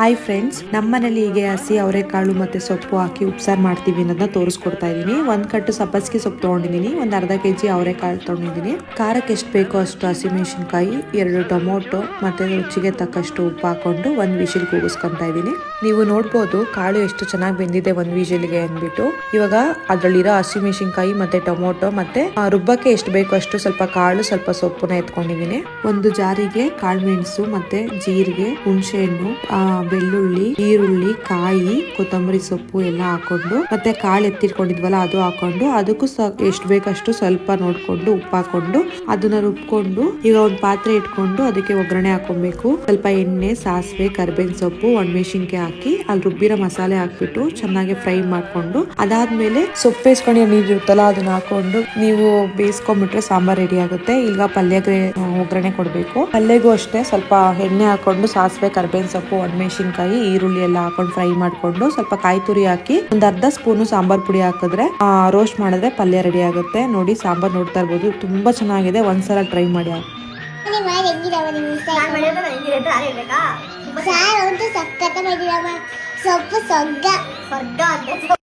Hi friends, ನಮ್ಮನೇಲಿ ಹೀಗೆ ಹಸಿ ಅವರೆಕಾಳು ಮತ್ತೆ ಸೊಪ್ಪು ಹಾಕಿ ಉಪ್ಸಾರು ಮಾಡ್ತೀವಿ ಅನ್ನೋದನ್ನ ತೋರಿಸ್ಕೊಡ್ತಾ ಇದೀನಿ. ಒಂದ್ ಕಟ್ಟು ಸಬ್ಬಸ್ಗೆ ಸೊಪ್ಪು ತಗೊಂಡಿದೀನಿ, ಒಂದ್ ಅರ್ಧ ಕೆಜಿ ಅವರೆಕಾಳು ತಗೊಂಡಿದೀನಿ. ಖಾರಕ್ಕೆ ಎಷ್ಟು ಬೇಕೋ ಅಷ್ಟು ಹಸಿಮೆಣಸಿನಕಾಯಿ, 2 ಟೊಮೊಟೊ ಮತ್ತೆ ರುಚಿಗೆ ತಕ್ಕಷ್ಟು ಉಪ್ಪು ಹಾಕೊಂಡು ಒಂದ್ ವಿಶಿಲ್ ಕೂಗಿಸ್ಕೊಂತಾ ಇದೀನಿ. ನೀವು ನೋಡ್ಬೋದು ಕಾಳು ಎಷ್ಟು ಚೆನ್ನಾಗಿ ಬೆಂದಿದೆ ಒಂದ್ ವಿಶಿಲ್ಗೆ ಅಂದ್ಬಿಟ್ಟು. ಇವಾಗ ಅದ್ರಲ್ಲಿರೋ ಹಸಿಮೆಣಸಿನಕಾಯಿ ಮತ್ತೆ ಟೊಮೊಟೊ ಮತ್ತೆ ರುಬ್ಬಕ್ಕೆ ಎಷ್ಟು ಬೇಕೋ ಅಷ್ಟು ಸ್ವಲ್ಪ ಕಾಳು ಸ್ವಲ್ಪ ಸೊಪ್ಪುನ ಎತ್ಕೊಂಡಿದೀನಿ. ಒಂದು ಜಾರಿಗೆ ಕಾಳು ಮೆಣಸು ಮತ್ತೆ ಜೀರಿಗೆ, ಹುಣಸೆ ಹಣ್ಣು, ಬೆಳ್ಳುಳ್ಳಿ, ಈರುಳ್ಳಿ, ಕಾಯಿ, ಕೊತ್ತಂಬರಿ ಸೊಪ್ಪು ಎಲ್ಲ ಹಾಕೊಂಡು ಮತ್ತೆ ಕಾಳು ಎತ್ತಿಟ್ಕೊಂಡಿದ್ವಲ್ಲ ಅದು ಹಾಕೊಂಡು ಅದಕ್ಕೂ ಎಷ್ಟು ಬೇಕಷ್ಟು ಸ್ವಲ್ಪ ನೋಡ್ಕೊಂಡು ಉಪ್ಪು ಹಾಕೊಂಡು ಅದನ್ನ ರುಬ್ಕೊಂಡು ಈಗ ಒಂದು ಪಾತ್ರೆ ಇಟ್ಕೊಂಡು ಅದಕ್ಕೆ ಒಗ್ಗರಣೆ ಹಾಕೊಬೇಕು. ಸ್ವಲ್ಪ ಎಣ್ಣೆ, ಸಾಸಿವೆ, ಕರಿಬೇವಿನ ಸೊಪ್ಪು, ಒಣಮೆಣಸಿನಕಾಯಿ ಹಾಕಿ ಅಲ್ಲಿ ರುಬ್ಬಿರೋ ಮಸಾಲೆ ಹಾಕ್ಬಿಟ್ಟು ಚೆನ್ನಾಗಿ ಫ್ರೈ ಮಾಡ್ಕೊಂಡು ಅದಾದ್ಮೇಲೆ ಸೊಪ್ಪು ಬೇಯಿಸ್ಕೊಂಡು ನೀರು ಇರುತ್ತಲ್ಲ ಅದನ್ನ ಹಾಕೊಂಡು ನೀವು ಬೇಯಿಸ್ಕೊಂಡ್ಬಿಟ್ರೆ ಸಾಂಬಾರ್ ರೆಡಿ ಆಗುತ್ತೆ. ಈಗ ಪಲ್ಯಕ್ಕೆ ಒಗ್ಗರಣೆ ಕೊಡ್ಬೇಕು. ಪಲ್ಯಗೂ ಅಷ್ಟೇ ಸ್ವಲ್ಪ ಎಣ್ಣೆ ಹಾಕೊಂಡು ಸಾಸಿವೆ, ಕರಿಬೇವಿನ ಸೊಪ್ಪು, ಒಣಮೆಣಸಿನಕಾಯಿ, ಈರುಳ್ಳಿ ಎಲ್ಲ ಹಾಕೊಂಡು ಫ್ರೈ ಮಾಡ್ಕೊಂಡು ಸ್ವಲ್ಪ ಕಾಯಿ ತುರಿ ಹಾಕಿ ಒಂದ್ ಅರ್ಧ ಸ್ಪೂನು ಸಾಂಬಾರ್ ಪುಡಿ ಹಾಕಿದ್ರೆ ರೋಸ್ಟ್ ಮಾಡಿದ್ರೆ ಪಲ್ಯ ರೆಡಿ ಆಗುತ್ತೆ. ನೋಡಿ ಸಾಂಬಾರ್ ನೋಡ್ತಾ ಇರ್ಬೋದು, ತುಂಬಾ ಚೆನ್ನಾಗಿದೆ. ಒಂದ್ಸಲ ಟ್ರೈ ಮಾಡಿ. ಸೊಪ್ಪು ಸ್ವರ್ಗ